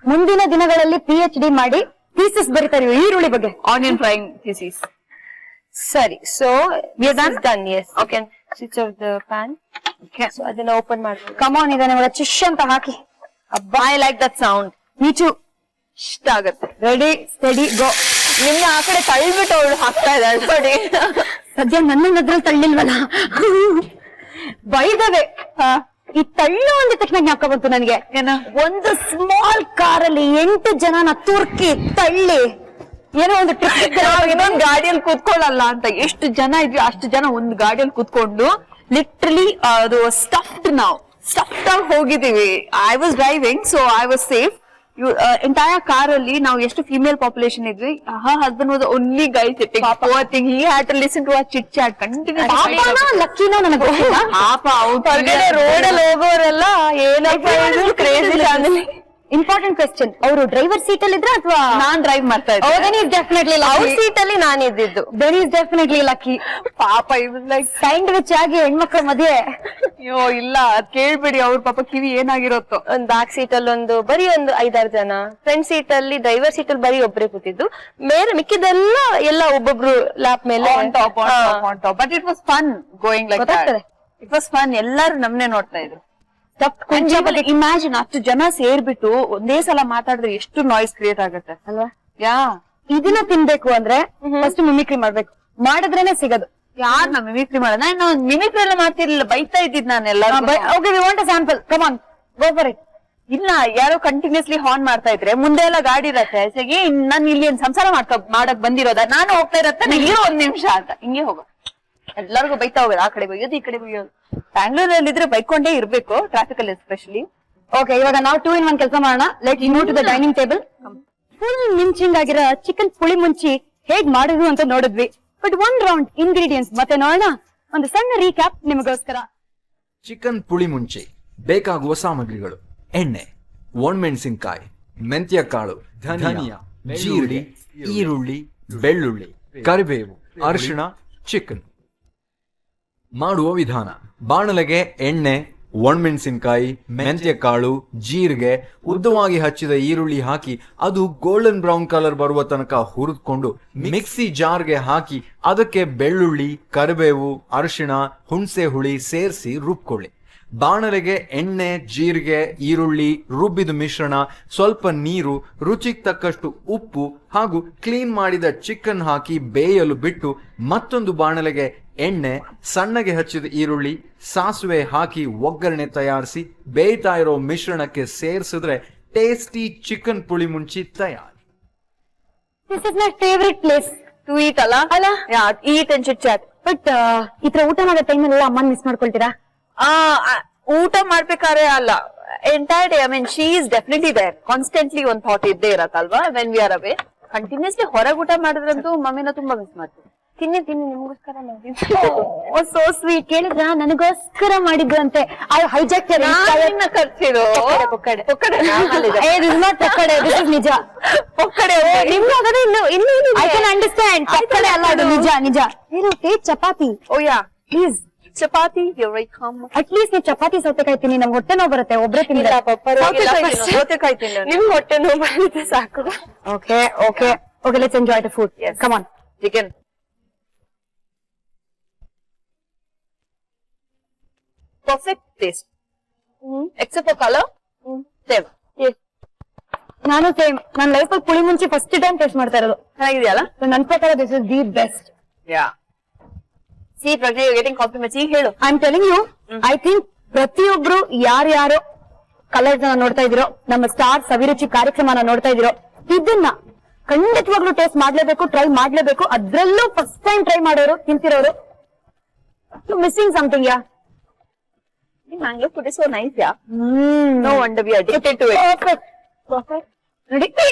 ಮುಂದಿನ ದಿನಗಳಲ್ಲಿ PhD ಮಾಡಿ ಥೀಸಿಸ್ ಬರೀತಾರೆ ಈರುಳ್ಳಿ ಬಗ್ಗೆ. Onion frying thesis. ಸರಿ, so done. Yes, you can switch off the pan. So ಅದನ್ನ ಓಪನ್ ಮಾಡ್ಬೇಕು. ಕಮಾನ್, ಈಗ ನಿಮಗೆ ಚಿಶ್ ಅಂತ ಹಾಕಿ. I like that sound. ನೀಚು ಇಷ್ಟ ಆಗತ್ತೆ. Ready steady go. ನಿನ್ನ ಆ ಕಡೆ ತಳ್ಳಿಬಿಟ್ಟು ಅವಳು ಹಾಕ್ತಾ ಇದ್ದಾಳೆ ನೋಡಿ. ಸದ್ಯ ನನ್ನ ಅದ್ರಲ್ಲಿ ತಳ್ಳಿಲ್ವಲ್ಲ. ಬೈದವೆ. ಈ ತಳ್ಳು ಅಂದ ತಕ್ಷಣ ಜ್ಞಾಪಕ ಬಂತು ನನಗೆ. ಒಂದು ಸ್ಮಾಲ್ ಕಾರಲ್ಲಿ 8 ಜನನ ತುರ್ಕಿ ತಳ್ಳಿ ಏನೋ ಒಂದು ಟ್ರಿಪ್ ಇನ್ನೊಂದು ಗಾಡಿಯಲ್ಲಿ ಕೂತ್ಕೊಳ್ಳಲ್ಲ ಅಂತ ಎಷ್ಟು ಜನ ಇದ್ವಿ ಅಷ್ಟು ಜನ ಒಂದು ಗಾಡಿಯಲ್ಲಿ ಕೂತ್ಕೊಂಡು ಲಿಟ್ರಲಿ ಅದು ಸ್ಟಫ್ಡ್ ಆಗಿ ಹೋಗಿದೀವಿ. I was driving, so I was safe. Entire car ಅಲ್ಲಿ ನಾವು ಎಷ್ಟು ಫಿಮೇಲ್ ಪಾಪ್ಯುಲೇಷನ್ ಇದ್ವಿ. Husband was only guy sitting. He had to listen to our chit chat continuously. ಲಕ್ಕಿನೋ ನನಗೆ ಗೊತ್ತಿಲ್ಲ. ಪಾಪ ಹೊರಗಡೆ ರೋಡ್ ಅಲ್ಲಿ ಹೋಗೋರೆಲ್ಲ ಏನಪ್ಪ ಕ್ರೇಜಿ ಫ್ಯಾಮಿಲಿ. ಇಂಪಾರ್ಟೆಂಟ್ ಕ್ವೆಶ್ಚನ್, ಅವರು ಡ್ರೈವರ್ ಸೀಟ್ ಅಲ್ಲಿ ಇದ್ರ ಅಥವಾ ನಾನ್ ಡ್ರೈವ್ ಮಾಡ್ತಾ ಇದ್ದೆ. ದೆನ್ ಈಸ್ ಡೆಫಿನೆಟ್ಲಿ ಅವ್ರ ಸೀಟ್ ಅಲ್ಲಿ ನಾನು ಇದ್ದಿದ್ದು. Then is definitely lucky. ಪಾಪ ಇವ್ ಲೈಕ್ ಸ್ಯಾಂಡ್ವಿಚ್ ಆಗಿ ಹೆಣ್ಮಕ್ಳ ಮಧ್ಯೆ. ಅಯ್ಯೋ ಇಲ್ಲ, ಅದ್ ಕೇಳ್ಬೇಡಿ, ಅವ್ರ ಪಾಪ ಕಿವಿ ಏನಾಗಿರುತ್ತೋ. ಒಂದ್ ಬ್ಯಾಕ್ ಸೀಟ್ ಅಲ್ಲಿ ಬರೀ ಒಂದು 5-6 ಜನ, ಫ್ರಂಟ್ ಸೀಟ್ ಅಲ್ಲಿ ಡ್ರೈವರ್ ಸೀಟ್ ಅಲ್ಲಿ ಬರೀ ಒಬ್ಬರೇ ಕೂತಿದ್ದು. ಮೇಲೆ ಮಿಕ್ಕಿದೆಲ್ಲ ಎಲ್ಲ ಒಬ್ಬೊಬ್ರು ಲ್ಯಾಪ್ ಮೇಲೆ on top. But it was fun going like that. It was fun. ಎಲ್ಲಾರು ನಮ್ನೆ ನೋಡ್ತಾ ಇದ್ರು. ಇಮ್ಯಾಜಿನ್ ಅಷ್ಟು ಜನ ಸೇರ್ಬಿಟ್ಟು ಒಂದೇ ಸಲ ಮಾತಾಡಿದ್ರೆ ಎಷ್ಟು ನಾಯ್ಸ್ ಕ್ರಿಯೇಟ್ ಆಗುತ್ತೆ ಅಲ್ವಾ? ಯಾ, ಇದನ್ನ ತಿನ್ಬೇಕು ಅಂದ್ರೆ ಫಸ್ಟ್ ಮಿಮಿಕ್ರಿ ಮಾಡ್ಬೇಕು, ಮಾಡಿದ್ರೇನೆ ಸಿಗೋದು. ಯಾರ್ ನಾ ಮಿಮಿಕ್ರಿ ಮಾಡೋಣ? ನಾನು ಮಿಮಿಕ್ರಿ ಎಲ್ಲ ಮಾಡ್ತಿರ್ಲಿಲ್ಲ, ಬೈತಾ ಇದ್ದಿದ್ ನಾನು ಎಲ್ಲ. Okay, we want a sample, come on, go for it. ಇಲ್ಲ, ಯಾರೋ ಕಂಟಿನ್ಯೂಸ್ಲಿ ಹಾರ್ನ್ ಮಾಡ್ತಾ ಇದ್ರೆ ಮುಂದೆ ಎಲ್ಲ ಗಾಡಿ ಇರತ್ತೆ. ನಾನು ಇಲ್ಲಿ ಏನ್ ಸಂಸಾರ ಮಾಡಕ್ ಬಂದಿರೋದ, ನಾನು ಹೋಗ್ತಾ ಇರತ್ತೆ, ಇರೋ 1 ನಿಮಿಷ ಅಂತ ಹಿಂಗೆ ಹೋಗೋ. ಎಲ್ಲರಿಗೂ ಬೈತಾ ಹೋಗೋದು, ಆ ಕಡೆ ಬೈಯೋದು, ಈ ಕಡೆ ಬೈಯೋದು. ಬ್ಯಾಂಗ್ಳೂರಲ್ಲಿ ಇದ್ರೆ ಬೈಕೊಂಡೇ ಇರ್ಬೇಕು, ಟ್ರಾಫಿಕ್ ಅಲ್ಲಿ ಎಸ್ಪೆಷಲಿ. ಓಕೆ, ಇವಾಗ ನಾವು 2 in 1 ಕೆಲಸ ಮಾಡೋಣ. Let move to the dining table. Full mincing ಆಗಿರೋ ಚಿಕನ್ ಪುಳಿ ಮುಂಚಿ ಹೇಗ್ ಮಾಡಿದ್ವಿ ಅಂತ ನೋಡಿದ್ವಿ. ಬಟ್ 1 ರೌಂಡ್ ಇಂಗ್ರೀಡಿಯೆಂಟ್ಸ್ ಮತ್ತೆ ನೋಡೋಣ. ಒಂದು ಸಣ್ಣ ರೀಕ್ಯಾಪ್ ನಿಮಗೋಸ್ಕರ. ಚಿಕನ್ ಪುಳಿ ಮುಂಚಿ ಬೇಕಾಗುವ ಸಾಮಗ್ರಿಗಳು: ಎಣ್ಣೆ, ಒಣಮೆಣಸಿನಕಾಯಿ, ಮೆಂತ್ಯ ಕಾಳು, ಧನಿಯಾ, ಜೀರಿಗೆ, ಈರುಳ್ಳಿ, ಬೆಳ್ಳುಳ್ಳಿ, ಕರಿಬೇವು, ಅರಿಶಿಣ, ಚಿಕನ್. ಮಾಡುವ ವಿಧಾನ: ಬಾಣಲೆಗೆ ಎಣ್ಣೆ, ಒಣಮೆಣಸಿನಕಾಯಿ, ಮೆಂತ್ಯ ಕಾಳು, ಜೀರಿಗೆ, ಉದ್ದವಾಗಿ ಹಚ್ಚಿದ ಈರುಳ್ಳಿ ಹಾಕಿ ಅದು ಗೋಲ್ಡನ್ ಬ್ರೌನ್ ಕಲರ್ ಬರುವ ತನಕ ಹುರಿದುಕೊಂಡು ಮಿಕ್ಸಿ ಜಾರ್ಗೆ ಹಾಕಿ ಅದಕ್ಕೆ ಬೆಳ್ಳುಳ್ಳಿ, ಕರಿಬೇವು, ಅರಿಶಿಣ, ಹುಣಸೆ ಹುಳಿ ಸೇರಿಸಿ ರುಬ್ಕೊಳ್ಳಿ. ಬಾಣಲೆಗೆ ಎಣ್ಣೆ, ಜೀರಿಗೆ, ಈರುಳ್ಳಿ, ರುಬ್ಬಿದ ಮಿಶ್ರಣ, ಸ್ವಲ್ಪ ನೀರು, ರುಚಿಗೆ ತಕ್ಕಷ್ಟು ಉಪ್ಪು ಹಾಗೂ ಕ್ಲೀನ್ ಮಾಡಿದ ಚಿಕನ್ ಹಾಕಿ ಬೇಯಲು ಬಿಟ್ಟು ಮತ್ತೊಂದು ಬಾಣಲೆಗೆ ಎಣ್ಣೆ, ಸಣ್ಣಗೆ ಹಚ್ಚಿದ ಈರುಳ್ಳಿ, ಸಾಸಿವೆ ಹಾಕಿ ಒಗ್ಗರಣೆ ತಯಾರಿಸಿ ಬೇಯ್ತಾ ಇರೋ ಮಿಶ್ರಣಕ್ಕೆ ಸೇರಿಸಿದ್ರೆ ಟೇಸ್ಟಿ ಚಿಕನ್ ಪುಳಿ ಮುಂಚಿ ತಯಾರು. This is my favourite place to eat ಅಲ್ಲ? Eat and chit chat. But ಈ ತರ ಊಟ ಮಾಡೋ ಟೈಮಲ್ಲಿ ಅಮ್ಮನ್ ಮಿಸ್ ಮಾಡ್ಕೊಳ್ತೀರಾ? ಊಟ ಮಾಡ್ಬೇಕಾದ್ರೆ ಅಲ್ಲ, entire day. I mean she is definitely there. Constantly ಒಂದ್ ಥಾಟ್ ಇದ್ದೇ ಇರತ್ತಲ್ವಾ when we are away. Continuously ಹೊರಗೆ ಊಟ ಮಾಡಿದ್ರಂತೂ ಮಮ್ಮಿನ ತುಂಬಾ ಮಿಸ್ ಮಾಡ್ತೀವಿ. ತಿನ್ನಿ ನಿಮ್ಗೋಸ್ಕರ ಮಾಡಿದ್ದು. So sweet. ಕೇಳಿದ್ರ ನನಗೋಸ್ಕರ ಮಾಡಿದ್ದು ಅಂತೆ. ಐ ಹೈಜಾಕ್ ಖರ್ಚಿದು ನಿಜ. I can understand. ಪಕ್ಕಡೆ ಅಲ್ಲ, ಅದು ನಿಜ ನಿಜ. ಚಪಾತಿ. ಓ ಯಾ, ಪ್ಲೀಸ್ ಚಪಾತಿ. ಅಟ್ಲೀಸ್ಟ್ ನೀವು ಚಪಾತಿ ಸೌತೆಕಾಯಿ ತಿನ್ನಿ, ನಮ್ಗೆ ಹೊಟ್ಟೆ ನೋವು ಬರುತ್ತೆ. ಒಬ್ಬರೇ ತಿಂದ್ರೆ ಸೌತೆಕಾಯಿ ತಿನ್ನ. ನಿಮ್ ಹೊಟ್ಟೆ ನೋವು ಬರುತ್ತೆ ಸಾಕು. Okay okay okay, let's enjoy the food. Come on. Chicken perfect taste. Except for color, same. ನಾನು ಸೇಮ್. ನನ್ನ ಲೈಫ್ ಅಲ್ಲಿ ಪುಳಿ ಮುಂಚೆ ಫಸ್ಟ್ ಟೈಮ್ ಟೇಸ್ಟ್ ಮಾಡ್ತಾ ಇರೋದು. ಚೆನ್ನಾಗಿದೆಯಲ್ಲ? ನನ್ ಪ್ರಕಾರ this is the best. Yeah. See, Pragna, you're getting compliments. ಈಗ ಹೇಳು. I am telling you, I think ಪ್ರತಿಯೊಬ್ರು ಯಾರ್ಯಾರು ಕಲರ್ಸ್ ನೋಡ್ತಾ ಇದೀರೋ, ನಮ್ಮ ಸ್ಟಾರ್ ಸವಿರುಚಿ ಕಾರ್ಯಕ್ರಮನ ನೋಡ್ತಾ ಇದೀರೋ, ಇದನ್ನ ಖಂಡಿತವಾಗ್ಲೂ ಟೇಸ್ಟ್ ಮಾಡ್ಲೇಬೇಕು, ಟ್ರೈ ಮಾಡ್ಲೇಬೇಕು. ಅದ್ರಲ್ಲೂ ಫಸ್ಟ್ ಟೈಮ್ ಟ್ರೈ ಮಾಡೋರು, ತಿಂತಿರೋರು, missing something. Yeah, Mango food is so nice, yeah. No wonder we are addicted to it. Perfect. Perfect. Ready?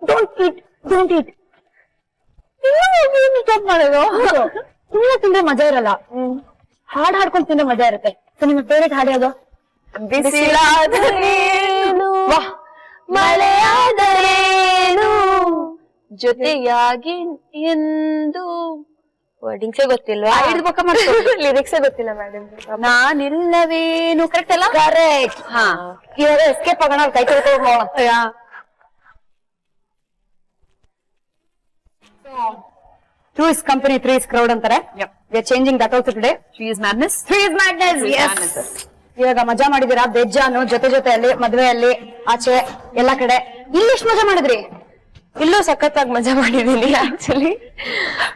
Don't eat. Don't eat. Stop ಮಾಡೋದು. ಸುಮ್ಮನೆ ತಿಂದ್ರೆ ಮಜಾ ಇರಲ್ಲ, ಹಾಡ್ ಹಾಡ್ಕೊಂಡು ತಿಂದ್ರೆ ಮಜಾ ಇರುತ್ತೆ. ಸೊ ನಿಮ್ಮ ಫೇವ್ರೇಟ್ ಹಾಡು ಯಾವುದು? ಬಿಸಿಲಾದರೇನು, ಮಳೆಯಾದರೇನು, ಜೊತೆಯಾಗಿ ಎಂದು ವರ್ಡಿಂಗ್ಸೇ ಗೊತ್ತಿಲ್ವಾ ಲಿರಿಕ್ಸೇ ಗೊತ್ತಿಲ್ಲ ಮೇಡಮ್. ನಾನಿಲ್ಲವೇನು ಕರೆಕ್ಟ್ ಅಲ್ಲ? ಕರೆಕ್ಟ್. ಹಾ ಇವಾಗ ಎಸ್ಕೇಪ್ ಆಗೋಣ, ಅವ್ರ್ ಕೈ ತೊಳ್ಕೊಂಡು two is company, three is crowd ಅಂತಾರೆ. Yep. We are changing that also today. She is madness. Three is madness. Three is Yes. madness. ಇವಾಗ ಮಜಾ ಮಾಡಿದೀರಾ ಬೆಜ್ಜಾನು ಜೊತೆಯಲ್ಲಿ ಮದ್ವೆಯಲ್ಲಿ ಆಚೆ ಎಲ್ಲಾ ಕಡೆ. ಇಲ್ಲಿ ಎಷ್ಟು ಮಜಾ ಮಾಡಿದ್ರಿ? ಇಲ್ಲೂ ಸಖತ್ತಾಗಿ ಮಜಾ ಮಾಡಿದೀನಿ actually,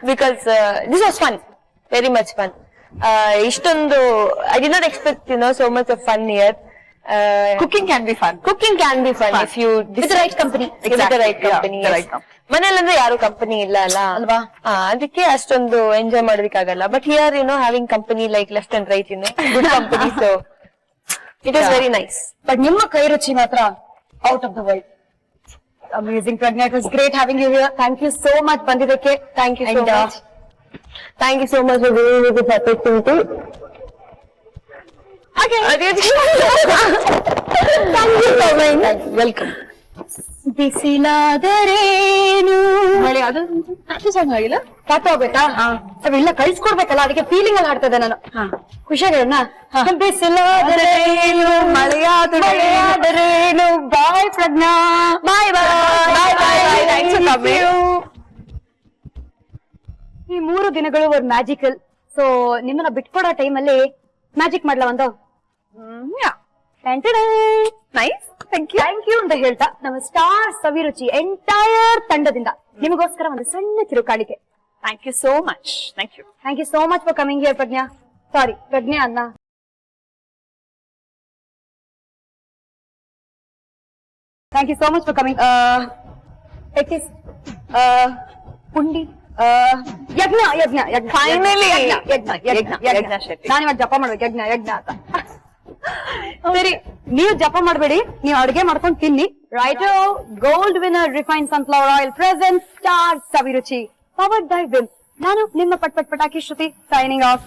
because this was fun, very much fun. ಇಷ್ಟೊಂದು I did not expect so much of fun here. Cooking can be fun. Cooking can be fun if you With the right company. Right company. Yeah, the right company. ಮನೇಲಂದ್ರೆ ಯಾರು company ಇಲ್ಲ ಅಲ್ಲ ಅಲ್ವಾ? ಅದಕ್ಕೆ ಅಷ್ಟೊಂದು enjoy ಮಾಡೋದಕ್ಕಾಗಲ್ಲ. But here having company like left and right good company, so it was very nice. ಬಟ್ ನಿಮ್ಮ ಕೈ ರುಚಿ ಮಾತ್ರ out of the world. Amazing Pragna, it was great having you here. Thank you so much ಬಂದಿದ್ದಕ್ಕೆ. Thank you so much. Thank you so much for giving me this opportunity. Welcome. ಬಿಸಿಲಾದರೇನು ಮಳೆ ಅದು song ಆಗಿಲ್ಲ, ಪಾಠ ಹೋಗ್ಬೇಕಾ? ಅವೆಲ್ಲ ಕಳ್ಸ್ಕೊಡ್ಬೇಕಲ್ಲ, ಅದಕ್ಕೆ ಫೀಲಿಂಗ್ ಅಲ್ಲಿ ಆಡ್ತದೆ ನಾನು. ಖುಷಿಯಾಗಿರೋಣ. ಬಿಸಿಲಾದರೇನು ಮಳೆಯಾದರೇನು. Bye Pragna. Bye bye bye bye. Thanks for coming. ಈ 3 ದಿನಗಳು ಒಂದು ಮ್ಯಾಜಿಕಲ್. ಸೊ ನಿಮ್ಮನ್ನ ಬಿಟ್ಕೊಡೋ ಟೈಮಲ್ಲಿ ಮ್ಯಾಜಿಕ್ ಮಾಡ್ಲಾ ಒಂದು? Nice. Thank you. Thank you ಅಂತ ಹೇಳ್ತಾ ನಮ್ಮ ಸ್ಟಾರ್ ಸವಿರುಚಿ ಎಂಟೈರ್ ತಂಡದಿಂದ ನಿಮಗೋಸ್ಕರ ಒಂದು ಸಣ್ಣ ಕಿರುಕಾಣಿಕೆ. Thank you so much. Thank you. Thank you so much for coming here Pragna. Sorry Pragna ಅನ್ನ. Thank you so much for coming. It is ಪುಂಡಿ ಯಜ್ಞ ಯಜ್ಞ ಯಜ್ಞ. Finally. ಯಜ್ಞ ಯಜ್ಞ ಯಜ್ಞ ಶೆಟ್ಟಿ. ನಾನು ಇವಾಗ ಜಪ ಮಾಡ್ಬೇಕು ಯಜ್ಞ ಯಜ್ಞ ಅಂತ. ಸರಿ, ನೀವು ಜಪ ಮಾಡಬೇಡಿ, ನೀವು ಅಡುಗೆ ಮಾಡ್ಕೊಂಡು ತಿನ್ನಿ. Right. Gold winner refine sunflower oil present star Saviruchi powered by Vim. ನಾನು ನಿಮ್ಮ ಪಟ್ ಪಟ್ ಪಟಾಕಿ ಶ್ರುತಿ ಸೈನಿಂಗ್ ಆಫ್.